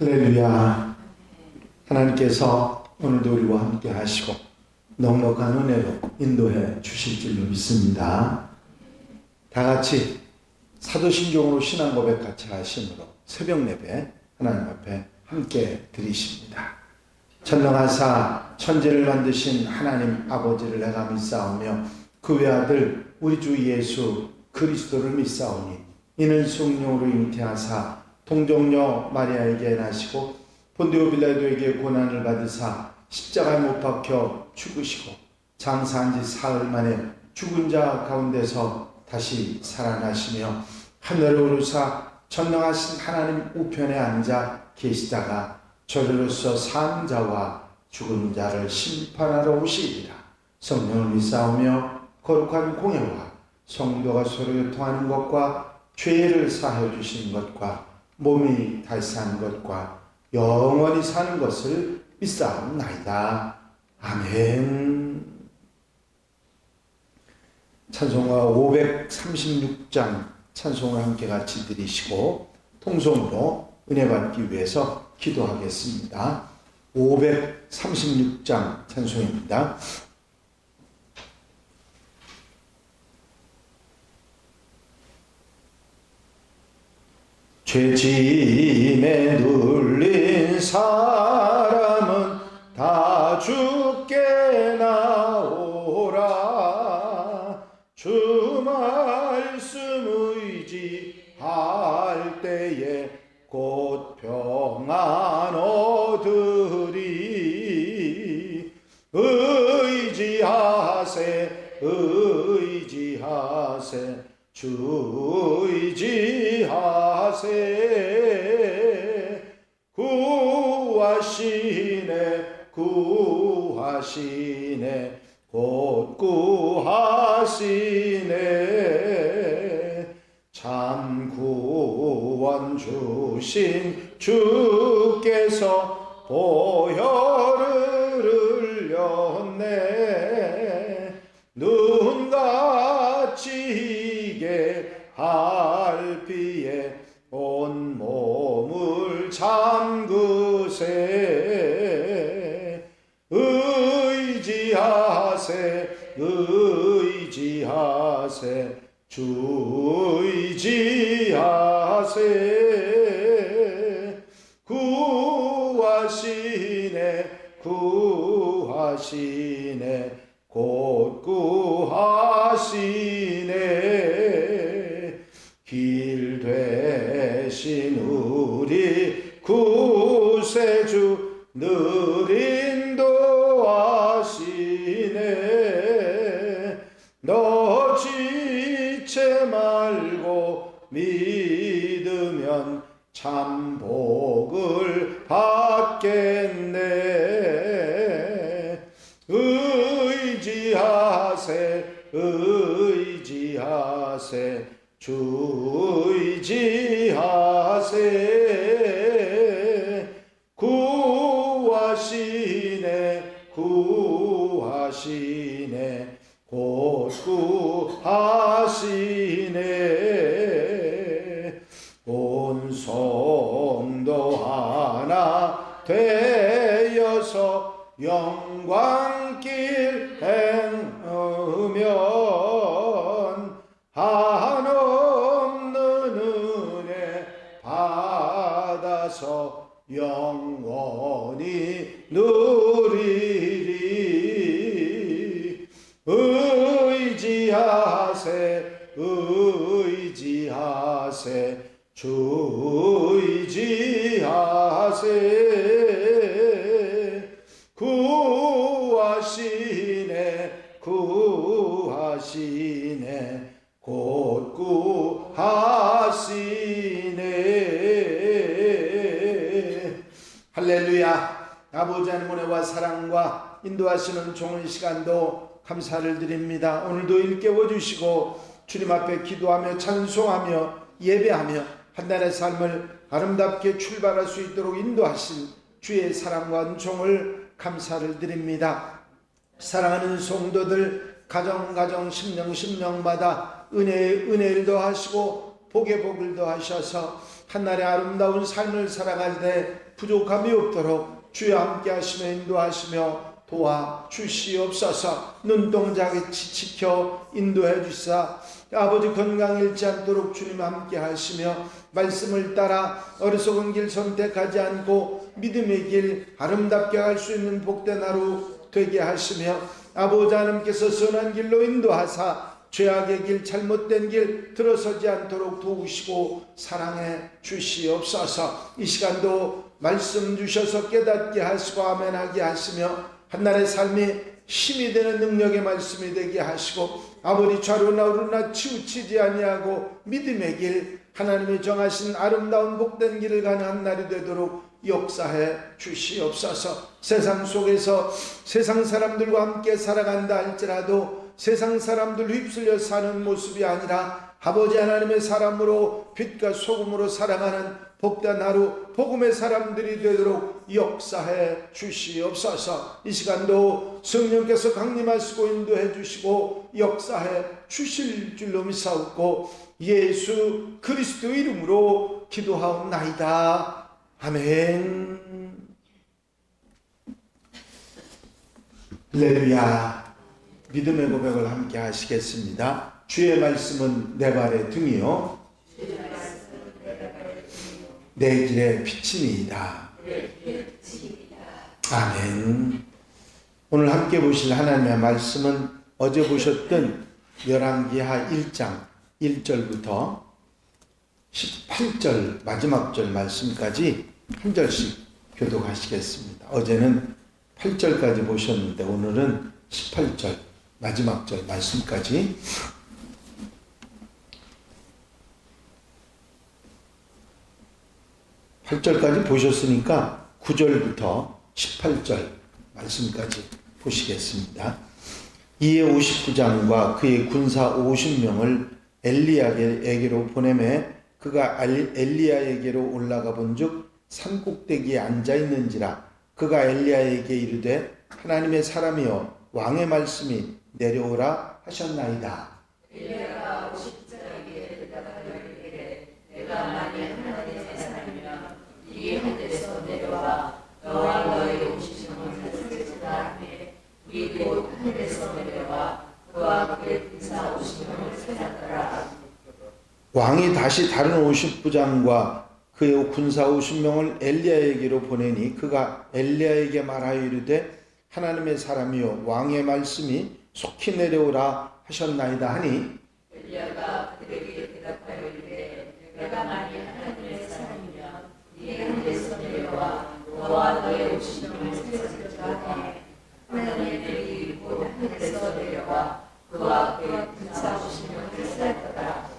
할렐루야. 하나님께서 오늘도 우리와 함께 하시고 넉넉한 은혜로 인도해 주실 줄로 믿습니다. 다 같이 사도신경으로 신앙 고백 같이 하심으로 새벽 예배 하나님 앞에 함께 드리십니다. 전능하사 천지를 만드신 하나님 아버지를 내가 믿사오며 그 외아들 우리 주 예수 그리스도를 믿사오니 이는 성령으로 잉태하사 동정녀 마리아에게 나시고 본디오 빌라도에게 고난을 받으사 십자가에 못 박혀 죽으시고 장사한 지 사흘 만에 죽은 자 가운데서 다시 살아나시며 하늘에 오르사 전능하신 하나님 우편에 앉아 계시다가 저리로서 산 자와 죽은 자를 심판하러 오시리라. 성령을 믿사오며 거룩한 공예와 성도가 서로 교통하는 것과 죄를 사하여 주시는 것과 몸이 다시 사는 것과 영원히 사는 것을 믿사옵나이다. 아멘. 찬송가 536장 찬송을 함께 같이 드리시고 통성으로 은혜 받기 위해서 기도하겠습니다. 536장 찬송입니다. 죄짐에 눌린 사람은 다 주께 나오라. 주 말씀 의지할 때에 곧 평안 얻으리. 의지하세 의지하세 주 의지하세. 구하시네 구하시네 곧 구하시네. 참 구원 주신 주께서 보혈을 흘렸네. 눈같이 이게 할 피에 온 몸을 잠그세. 의지하세 의지하세 주 의지하세. 구하시네 구하시네 곧 구하시네. 길 되신 우리 구세주 늘 인도하시네. 너 지체 말고 믿으면 참 복을 받겠네. 의지하세 의지하세 주 의지하세. 구하시네 구하시네 곧 구하시네. 온 성도 하나 되어서 영광길 행하면 한없는 은혜 받아서 영원히 누리리. 의지하세 의지하세 주 의지하세. 구하시네 구하시네 곧 구하시네. 할렐루야. 아버지 하나님 은혜와 사랑과 인도하시는 좋은 시간도 감사를 드립니다. 오늘도 일깨워 주시고 주님 앞에 기도하며 찬송하며 예배하며 한 달의 삶을 아름답게 출발할 수 있도록 인도하신 주의 사랑과 은총을 감사를 드립니다. 사랑하는 성도들 가정 심령마다 은혜를 더하시고 복에 복을 더하셔서 한날의 아름다운 삶을 살아갈 때 부족함이 없도록 주여 함께 하시며 인도하시며 도와 주시옵소서. 눈동자같이 지켜 인도해 주사 아버지 건강 잃지 않도록 주님 함께 하시며 말씀을 따라 어리석은 길 선택하지 않고 믿음의 길 아름답게 갈 수 있는 복된 하루 되게 하시며 아버지 하나님께서 선한 길로 인도하사 죄악의 길 잘못된 길 들어서지 않도록 도우시고 사랑해 주시옵소서. 이 시간도 말씀 주셔서 깨닫게 하시고 아멘하게 하시며 한날의 삶이 힘이 되는 능력의 말씀이 되게 하시고 아버지 좌로나 우로나 치우치지 아니하고 믿음의 길 하나님이 정하신 아름다운 복된 길을 가는 한날이 되도록 역사해 주시옵소서. 세상 속에서 세상 사람들과 함께 살아간다 할지라도 세상 사람들 휩쓸려 사는 모습이 아니라 아버지 하나님의 사람으로 빛과 소금으로 살아가는 복된 하루 복음의 사람들이 되도록 역사해 주시옵소서. 이 시간도 성령께서 강림하시고 인도해 주시고 역사해 주실 줄로 믿사옵고 예수 그리스도 이름으로 기도하옵나이다. 아멘. 할렐루야. 믿음의 고백을 함께 하시겠습니다. 주의 말씀은 내 발의 등이요 내 길의 빛이니이다. 아멘. 오늘 함께 보실 하나님의 말씀은 어제 보셨던 열왕기하 1장 1절부터 18절 마지막 절 말씀까지 한 절씩 교독하시겠습니다. 어제는 8절까지 보셨는데 오늘은 18절 마지막 절 말씀까지 8절까지 보셨으니까 9절부터 18절 말씀까지 보시겠습니다. 이에 59장과 그의 군사 50명을 엘리야에게로 보내매 그가 엘리야에게로 올라가 본즉 산꼭대기에 앉아 있는지라 그가 엘리야에게 이르되 하나님의 사람이여 왕의 말씀이 내려오라 하셨나이다. 엘리야가 50장에게 대답하여 이르되 내가 만일 하나님의 사람이면 이 하늘에서 내려와 너와 너의 50명을 살릴지라 하매 이 곧 하늘에서 내려와 그와 그의 군사 50명을 살렸더라. 왕이 다시 다른 50부장과 그의 군사 50명을 엘리야에게로 보내니 그가 엘리야에게 말하여 이르되 하나님의 사람이여 왕의 말씀이 속히 내려오라 하셨나이다 하니 엘리야가 그들에게 대답하여 이르되 내가 만일 하나님의 사람이면 이 하늘에서 내려와 너와 너의 50명을 살릴지라 하매 하나님의 들이 곧 하늘에서 내려와 그와 그의 군사 50명을 살렸더라.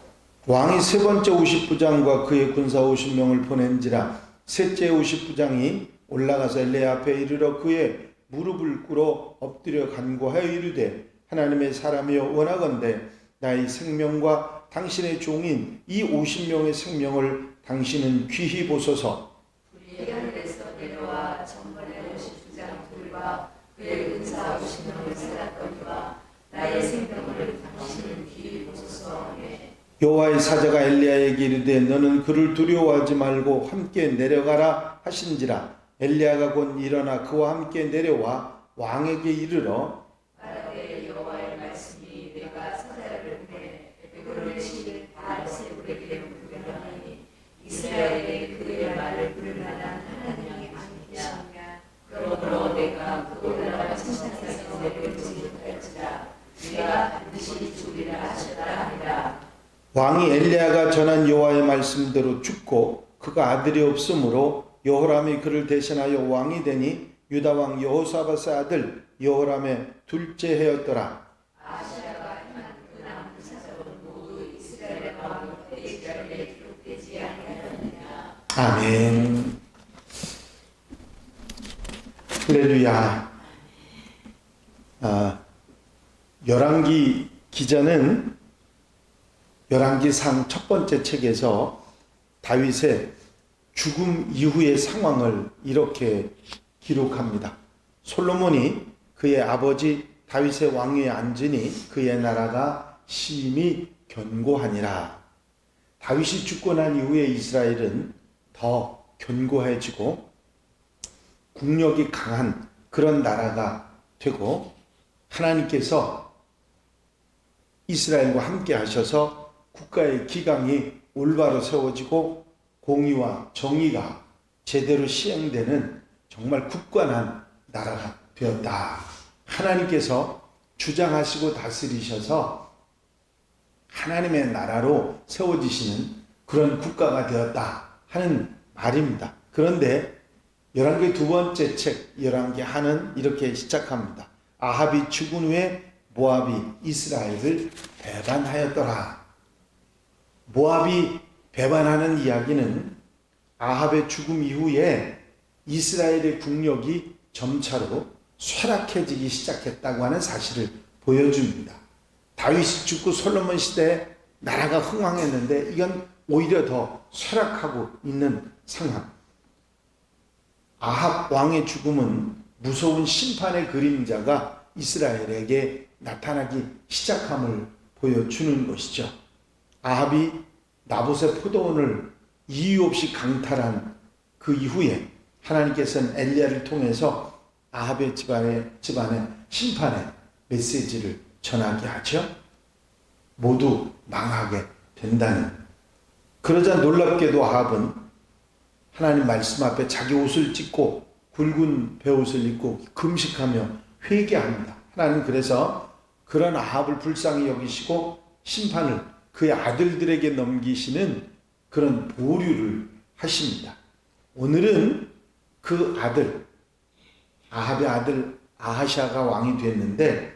왕이 세 번째 50부장과 그의 군사 50명을 보낸지라 셋째 50부장이 올라가서 엘리야 앞에 이르러 그의 무릎을 꿇어 엎드려 간구하여 이르되 하나님의 사람이여 원하건대 나의 생명과 당신의 종인 이 50명의 생명을 당신은 귀히 보소서. 우리 하늘에서 내려와 전번에 50부장 둘과 그의 군사 50명을 살았거니와 나의 생명을 당신은 귀히 보소서 하매 여호와의 사자가 엘리야에게 이르되 너는 그를 두려워하지 말고 함께 내려가라 하신지라 엘리야가 곧 일어나 그와 함께 내려와 왕에게 이르러 말하되 여호와의 말씀이 내가 사자를 보내 그를 칠 바알세불에게 물으려니 이스라엘에 그의 말을 들을 만한 하나님이 아니냐. 그러므로 내가 그곳에다가 천상에서 내려오지 못할지라 내가 반드시 죽이라 하셨다 하니라. 왕이 엘리야가 전한 여호와의 말씀대로 죽고 그가 아들이 없으므로 여호람이 그를 대신하여 왕이 되니 유다 왕 여호사밧의 아들 여호람의 둘째 해였더라. 아시아가 행한 그 남은 사적은 모두 이스라엘의 왕이 이스라엘에 기록되지 아니하였느냐. 아멘. 할렐루야. 열왕기 기자는 열왕기상 첫 번째 책에서 다윗의 죽음 이후의 상황을 이렇게 기록합니다. 솔로몬이 그의 아버지 다윗의 왕위에 앉으니 그의 나라가 심히 견고하니라. 다윗이 죽고 난 이후에 이스라엘은 더 견고해지고 국력이 강한 그런 나라가 되고 하나님께서 이스라엘과 함께 하셔서 국가의 기강이 올바로 세워지고 공의와 정의가 제대로 시행되는 정말 굳건한 나라가 되었다. 하나님께서 주장하시고 다스리셔서 하나님의 나라로 세워지시는 그런 국가가 되었다 하는 말입니다. 그런데 열왕기 두 번째 책 열왕기 하는 이렇게 시작합니다. 아합이 죽은 후에 모압이 이스라엘을 배반하였더라. 모압이 배반하는 이야기는 아합의 죽음 이후에 이스라엘의 국력이 점차로 쇠락해지기 시작했다고 하는 사실을 보여줍니다. 다윗이 죽고 솔로몬 시대에 나라가 흥왕했는데 이건 오히려 더 쇠락하고 있는 상황. 아합 왕의 죽음은 무서운 심판의 그림자가 이스라엘에게 나타나기 시작함을 보여주는 것이죠. 아합이 나봇의 포도원을 이유 없이 강탈한 그 이후에 하나님께서는 엘리야를 통해서 아합의 집안에 심판의 메시지를 전하게 하죠. 모두 망하게 된다는. 그러자 놀랍게도 아합은 하나님 말씀 앞에 자기 옷을 찢고 굵은 베옷을 입고 금식하며 회개합니다. 하나님 그래서 그런 아합을 불쌍히 여기시고 심판을 그의 아들들에게 넘기시는 그런 보류를 하십니다. 오늘은 그 아들, 아합의 아들 아하샤가 왕이 됐는데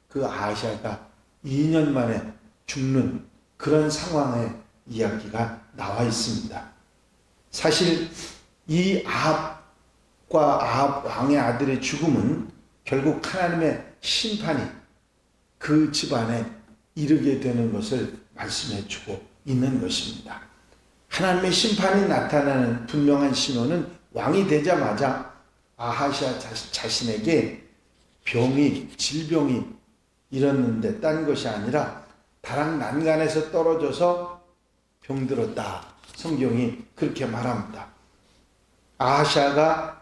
그 아하샤가 2년 만에 죽는 그런 상황의 이야기가 나와 있습니다. 사실 이 아합과 아합 왕의 아들의 죽음은 결국 하나님의 심판이 그 집안에 이르게 되는 것을 말씀해 주고 있는 것입니다. 하나님의 심판이 나타나는 분명한 신호는 왕이 되자마자 아하샤 자신에게 질병이 일었는데 딴 것이 아니라 다락 난간에서 떨어져서 병들었다. 성경이 그렇게 말합니다. 아하샤가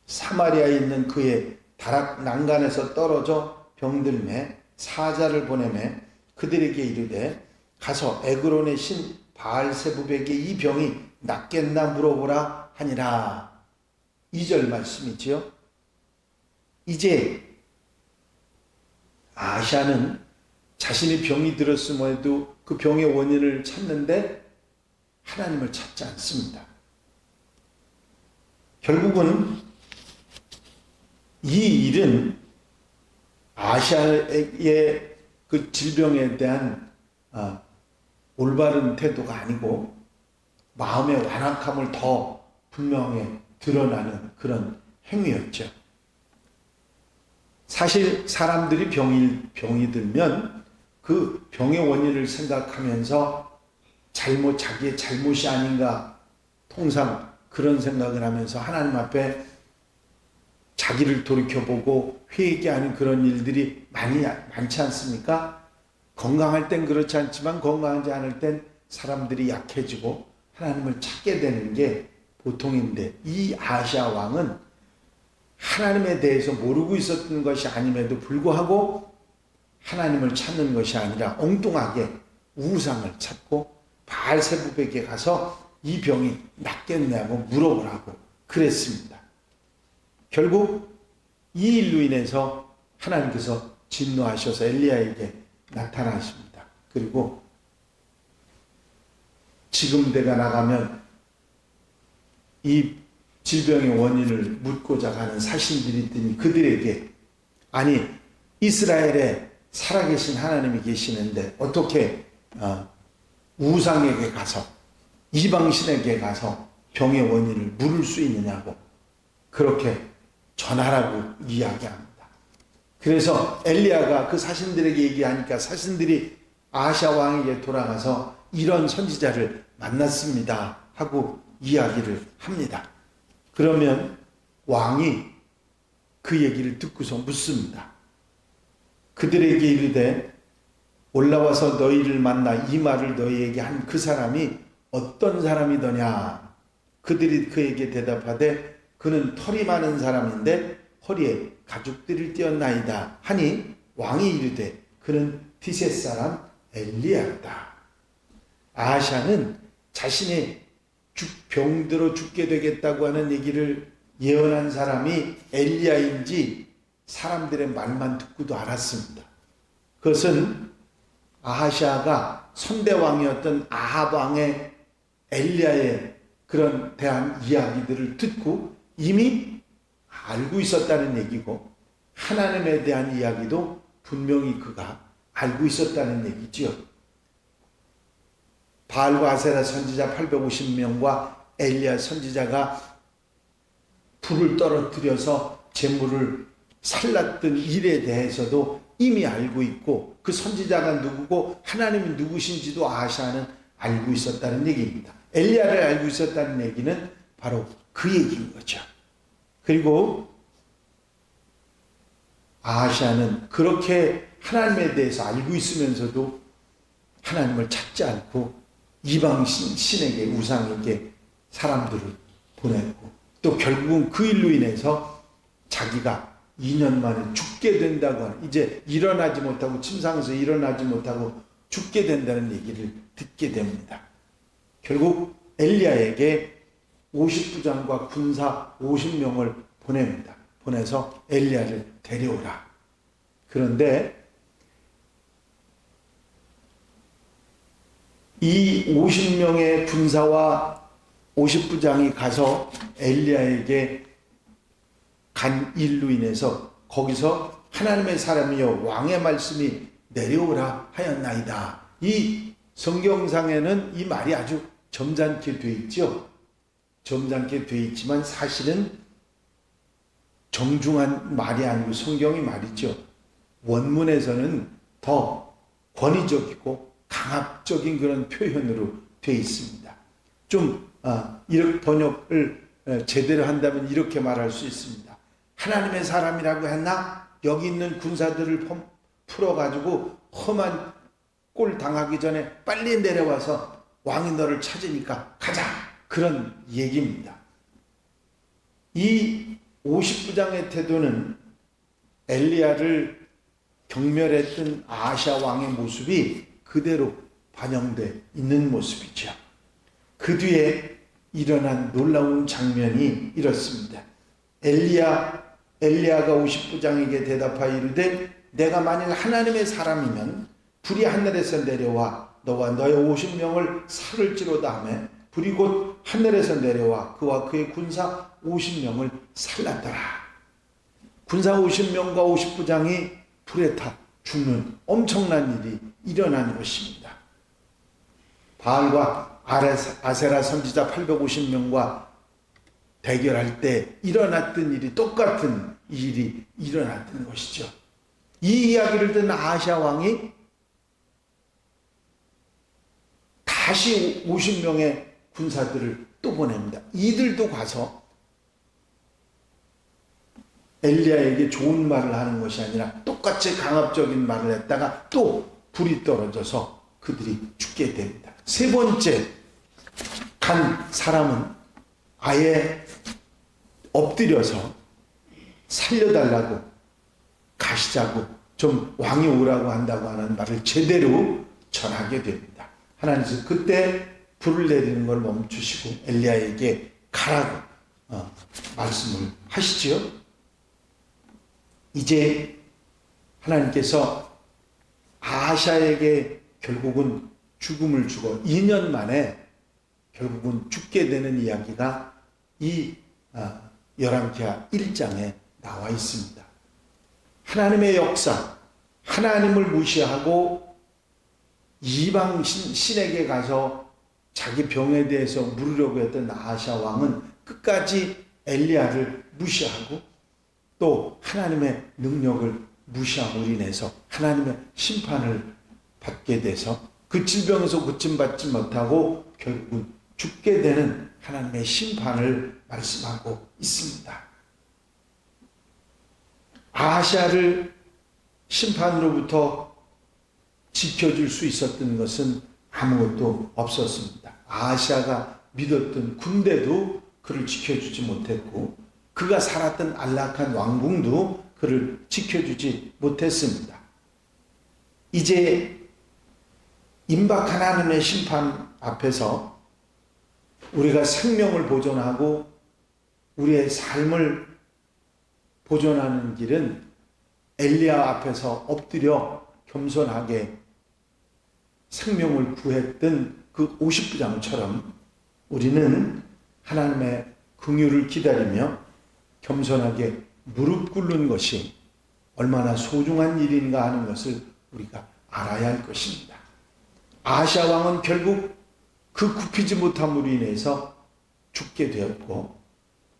사마리아에 있는 그의 다락 난간에서 떨어져 병들매 사자를 보내매 그들에게 이르되 가서 에그론의 신 바알세붑에게 이 병이 낫겠나 물어보라 하니라. 2절 말씀이지요. 이제 아하샤는 자신이 병이 들었음에도 그 병의 원인을 찾는데 하나님을 찾지 않습니다. 결국은 이 일은 아하샤의 그 질병에 대한 올바른 태도가 아니고 마음의 완악함을 더 분명하게 드러나는 그런 행위였죠. 사실 사람들이 병이 들면 그 병의 원인을 생각하면서 자기의 잘못이 아닌가 통상 그런 생각을 하면서 하나님 앞에 자기를 돌이켜보고 회개하는 그런 일들이 많지 않습니까? 건강할 땐 그렇지 않지만 건강하지 않을 땐 사람들이 약해지고 하나님을 찾게 되는 게 보통인데 이 아하샤 왕은 하나님에 대해서 모르고 있었던 것이 아님에도 불구하고 하나님을 찾는 것이 아니라 엉뚱하게 우상을 찾고 바알세붑에게 가서 이 병이 낫겠냐고 물어보라고 그랬습니다. 결국 이 일로 인해서 하나님께서 진노하셔서 엘리야에게 나타나십니다. 그리고 지금 내가 나가면 이 질병의 원인을 묻고자 하는 사신들이 있더니 그들에게 아니 이스라엘에 살아계신 하나님이 계시는데 어떻게 우상에게 가서 이방신에게 가서 병의 원인을 물을 수 있느냐고 그렇게 전하라고 이야기합니다. 그래서 엘리야가 그 사신들에게 얘기하니까 사신들이 아하샤 왕에게 돌아가서 이런 선지자를 만났습니다 하고 이야기를 합니다. 그러면 왕이 그 얘기를 듣고서 묻습니다. 그들에게 이르되 올라와서 너희를 만나 이 말을 너희에게 한 그 사람이 어떤 사람이더냐. 그들이 그에게 대답하되 그는 털이 많은 사람인데 허리에 가죽들을 띄었나이다 하니 왕이 이르되 그는 디셋 사람 엘리야다. 아하샤는 자신의 병들어 죽게 되겠다고 하는 얘기를 예언한 사람이 엘리야인지 사람들의 말만 듣고도 알았습니다. 그것은 아하샤가 선대왕이었던 아합 왕의 엘리야의 그런 대한 이야기들을 듣고 이미 알고 있었다는 얘기고, 하나님에 대한 이야기도 분명히 그가 알고 있었다는 얘기지요. 바알과 아세라 선지자 850명과 엘리야 선지자가 불을 떨어뜨려서 재물을 살랐던 일에 대해서도 이미 알고 있고, 그 선지자가 누구고 하나님이 누구신지도 아하샤는 알고 있었다는 얘기입니다. 엘리야를 알고 있었다는 얘기는 바로 그 얘기인 거죠. 그리고 아하샤는 그렇게 하나님에 대해서 알고 있으면서도 하나님을 찾지 않고 이방 신에게, 우상에게 사람들을 보냈고, 또 결국은 그 일로 인해서 자기가 2년 만에 죽게 된다고 하는, 이제 일어나지 못하고, 침상에서 일어나지 못하고 죽게 된다는 얘기를 듣게 됩니다. 결국 엘리야에게 50부장과 군사 50명을 보냅니다. 보내서 엘리야를 데려오라. 그런데 이 50명의 군사와 50부장이 가서 엘리야에게 간 일로 인해서 거기서 하나님의 사람이여 왕의 말씀이 내려오라 하였나이다. 이 성경상에는 이 말이 아주 점잖게 돼 있죠. 점잖게 돼 있지만 사실은 정중한 말이 아니고 성경의 말이죠. 원문에서는 더 권위적이고 강압적인 그런 표현으로 돼 있습니다. 좀 이렇게 번역을 제대로 한다면 이렇게 말할 수 있습니다. 하나님의 사람이라고 했나? 여기 있는 군사들을 풀어가지고 험한 꼴 당하기 전에 빨리 내려와서 왕이 너를 찾으니까 가자. 그런 얘기입니다. 이 50부장의 태도는 엘리야를 경멸했던 아하샤 왕의 모습이 그대로 반영되어 있는 모습이죠. 그 뒤에 일어난 놀라운 장면이 이렇습니다. 엘리야가 50부장에게 대답하여 이르되 내가 만일 하나님의 사람이면 불이 하늘에서 내려와 너와 너의 50명을 살을지로다 하며 불이 곧 하늘에서 내려와 그와 그의 군사 50명을 살랐더라. 군사 50명과 50부장이 불에 타 죽는 엄청난 일이 일어난 것입니다. 바알과 아세라 선지자 850명과 대결할 때 일어났던 일이 똑같은 일이 일어났던 것이죠. 이 이야기를 듣는 아하샤 왕이 다시 50명의 군사들을 또 보냅니다. 이들도 가서 엘리야에게 좋은 말을 하는 것이 아니라 똑같이 강압적인 말을 했다가 또 불이 떨어져서 그들이 죽게 됩니다. 세 번째 간 사람은 아예 엎드려서 살려달라고 가시자고 좀 왕이 오라고 한다고 하는 말을 제대로 전하게 됩니다. 하나님께서 그때 불을 내리는 걸 멈추시고 엘리야에게 가라고 말씀을 하시지요. 이제 하나님께서 아하샤에게 결국은 죽음을 주고 2년 만에 결국은 죽게 되는 이야기가 이 열왕기하 1장에 나와 있습니다. 하나님의 역사, 하나님을 무시하고 이방 신에게 가서 자기 병에 대해서 물으려고 했던 아하샤 왕은 끝까지 엘리야를 무시하고 또 하나님의 능력을 무시함으로 인해서 하나님의 심판을 받게 돼서 그 질병에서 고침받지 못하고 결국은 죽게 되는 하나님의 심판을 말씀하고 있습니다. 아하샤를 심판으로부터 지켜줄 수 있었던 것은 아무것도 없었습니다. 아하시아가 믿었던 군대도 그를 지켜주지 못했고 그가 살았던 안락한 왕궁도 그를 지켜주지 못했습니다. 이제 임박 하나님의 심판 앞에서 우리가 생명을 보존하고 우리의 삶을 보존하는 길은 엘리야 앞에서 엎드려 겸손하게 생명을 구했던 그 50부장처럼 우리는 하나님의 긍휼을 기다리며 겸손하게 무릎 꿇는 것이 얼마나 소중한 일인가 하는 것을 우리가 알아야 할 것입니다. 아하시아 왕은 결국 그 굽히지 못함으로 인해서 죽게 되었고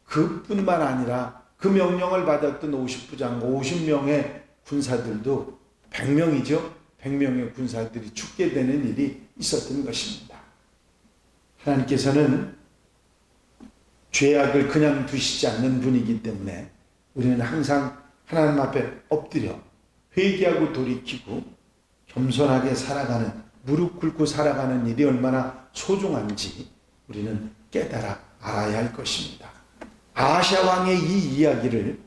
그뿐만 아니라 그 명령을 받았던 50부장과 50명의 군사들도 100명이죠. 100명의 군사들이 죽게 되는 일이 있었던 것입니다. 하나님께서는 죄악을 그냥 두시지 않는 분이기 때문에 우리는 항상 하나님 앞에 엎드려 회개하고 돌이키고 겸손하게 살아가는, 무릎 꿇고 살아가는 일이 얼마나 소중한지 우리는 깨달아 알아야 할 것입니다. 아하시아 왕의 이 이야기를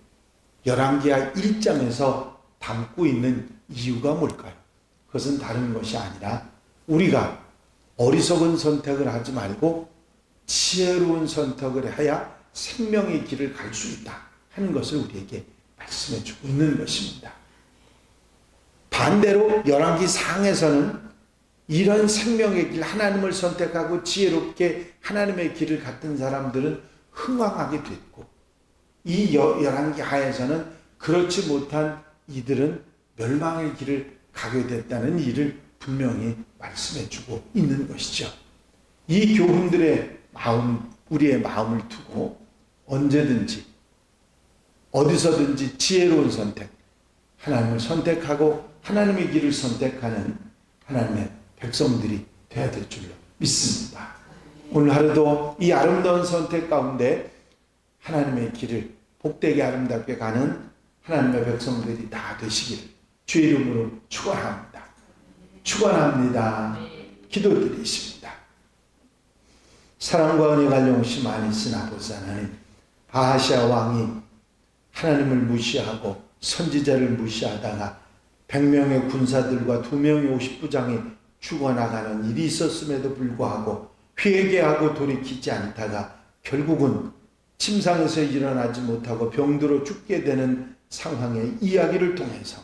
열왕기하 1장에서 담고 있는 이유가 뭘까요? 그것은 다른 것이 아니라 우리가 어리석은 선택을 하지 말고 지혜로운 선택을 해야 생명의 길을 갈 수 있다 하는 것을 우리에게 말씀해 주고 있는 것입니다. 반대로 열왕기 상에서는 이런 생명의 길, 하나님을 선택하고 지혜롭게 하나님의 길을 갔던 사람들은 흥왕하게 됐고 이 열왕기 하에서는 그렇지 못한 이들은 멸망의 길을 가게 됐다는 일을 분명히 말씀해 주고 있는 것이죠. 이 교훈들의 마음, 우리의 마음을 두고 언제든지 어디서든지 지혜로운 선택, 하나님을 선택하고 하나님의 길을 선택하는 하나님의 백성들이 되어야 될 줄로 믿습니다. 오늘 하루도 이 아름다운 선택 가운데 하나님의 길을 복되게 아름답게 가는 하나님의 백성들이 다 되시기를 주의 이름으로 축원합니다. 축원합니다. 기도드리십니다. 사랑과 은혜 갈려오시 많이 쓴 아버지 하나님, 아하시아 왕이 하나님을 무시하고 선지자를 무시하다가 100명의 군사들과 2명의 50부장이 죽어나가는 일이 있었음에도 불구하고 회개하고 돌이키지 않다가 결국은 침상에서 일어나지 못하고 병들어 죽게 되는 상황의 이야기를 통해서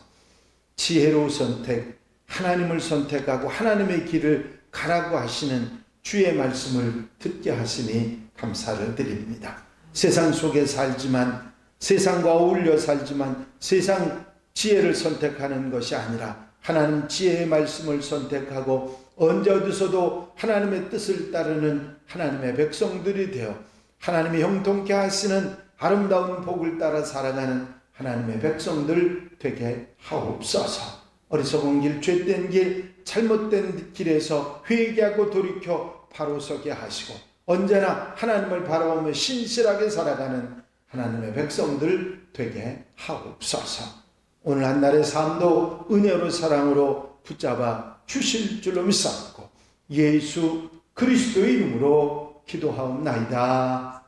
지혜로운 선택, 하나님을 선택하고 하나님의 길을 가라고 하시는 주의 말씀을 듣게 하시니 감사를 드립니다. 세상 속에 살지만, 세상과 어울려 살지만 세상 지혜를 선택하는 것이 아니라 하나님 지혜의 말씀을 선택하고 언제 어디서도 하나님의 뜻을 따르는 하나님의 백성들이 되어 하나님이 형통케 하시는 아름다운 복을 따라 살아가는 하나님의 백성들 되게 하옵소서. 어리석은 길, 죄된 길, 잘못된 길에서 회개하고 돌이켜 바로 서게 하시고 언제나 하나님을 바라보며 신실하게 살아가는 하나님의 백성들 되게 하옵소서. 오늘 한날의 삶도 은혜로 사랑으로 붙잡아 주실 줄로 믿사옵고 예수 그리스도의 이름으로 기도하옵나이다.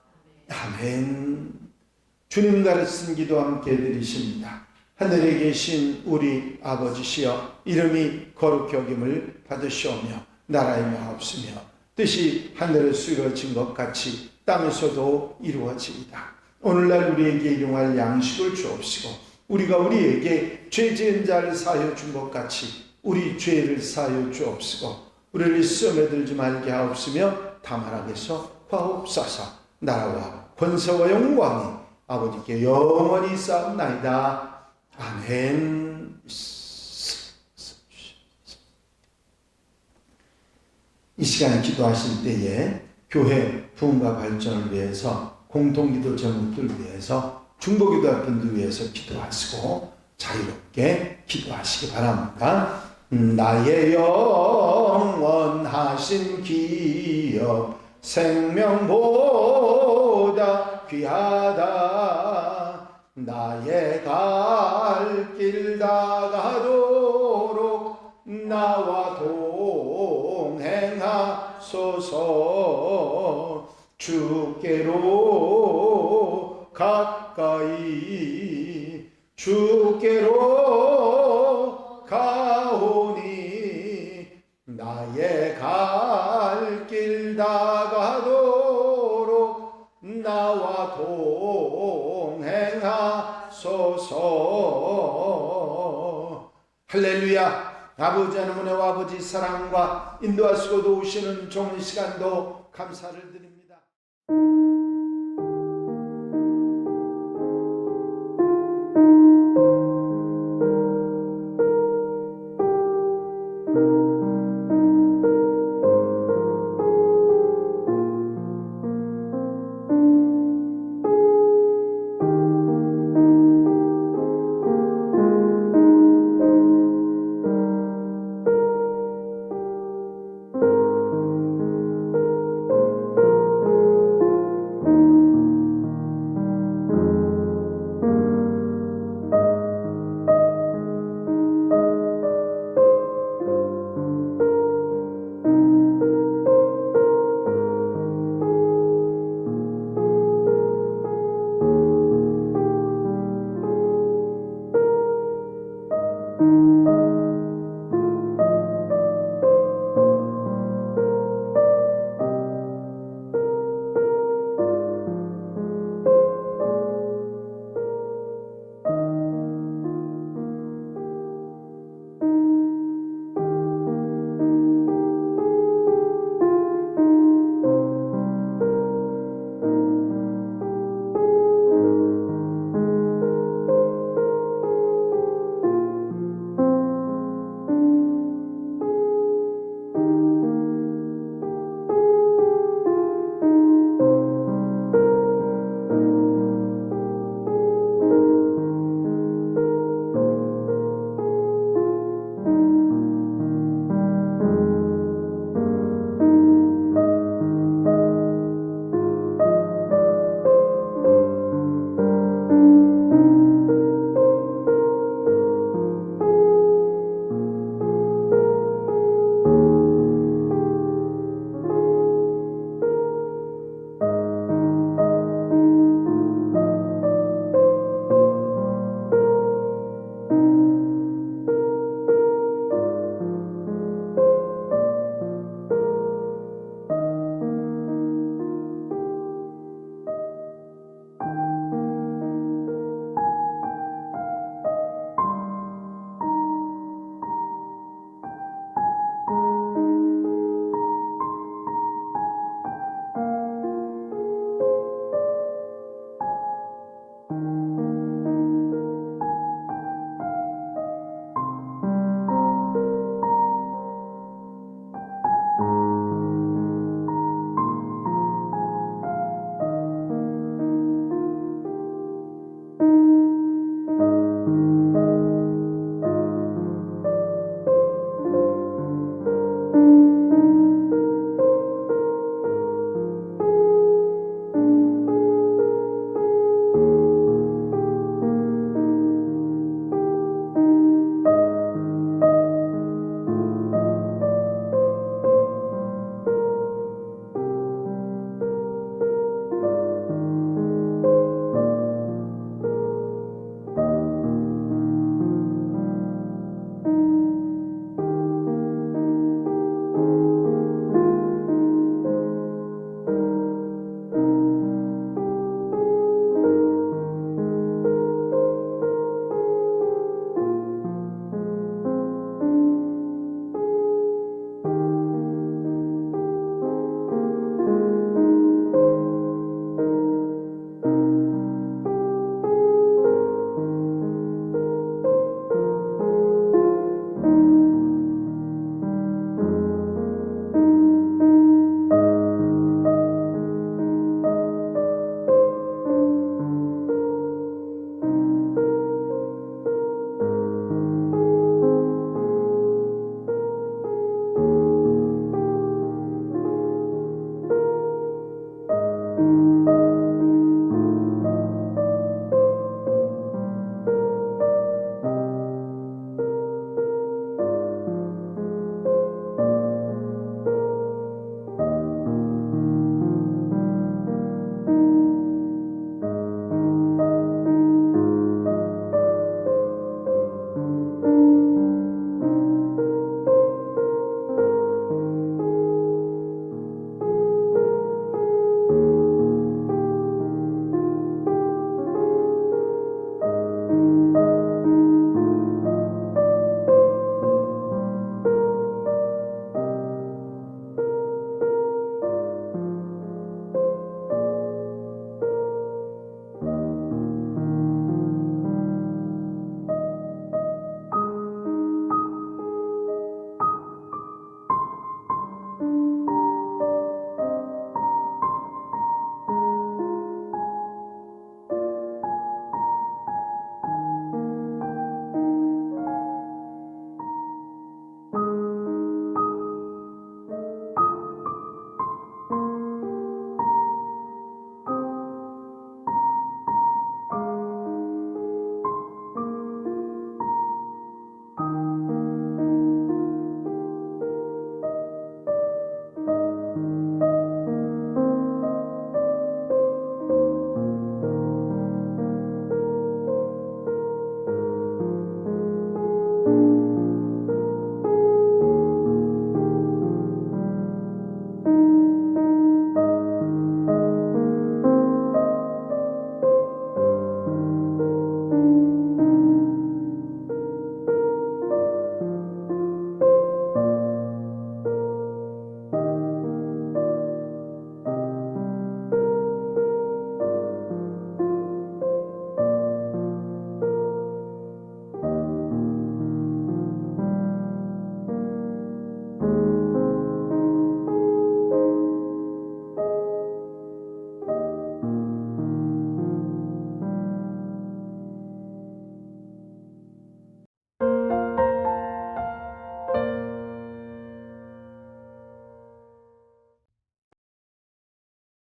아멘. 주님 가르친 기도 함께 드리십니다. 하늘에 계신 우리 아버지시여, 이름이 거룩히 여김을 받으시오며 나라의 마옵시며 뜻이 하늘에서 이루어진 것 같이 땅에서도 이루어지이다. 오늘날 우리에게 일용할 양식을 주옵시고 우리가 우리에게 죄 지은 자를 사하여 준 것 같이 우리 죄를 사하여 주옵시고 우리를 시험에 들지 말게 하옵시며 다만 악에서 구하옵소서. 나라와 권세와 영광이 아버지께 영원히 쌓옵나이다. 아멘. 이 시간 기도하실 때에 교회 부흥과 발전을 위해서 공동기도 제목들 위해서 중보기도할 분들 위해서 기도하시고 자유롭게 기도하시기 바랍니다. 나의 영원하신 기업 생명보다 귀하다. 나의 갈 길 다가도록 나와 동행하소서. 주께로 가까이 주께로 가오니 나의 갈 길 다가도록 나와 동행하소서. 할렐루야. 아버지 하나님 은혜와 아버지 사랑과 인도하시고 도우시는 좋은 시간도 감사를 드립니다.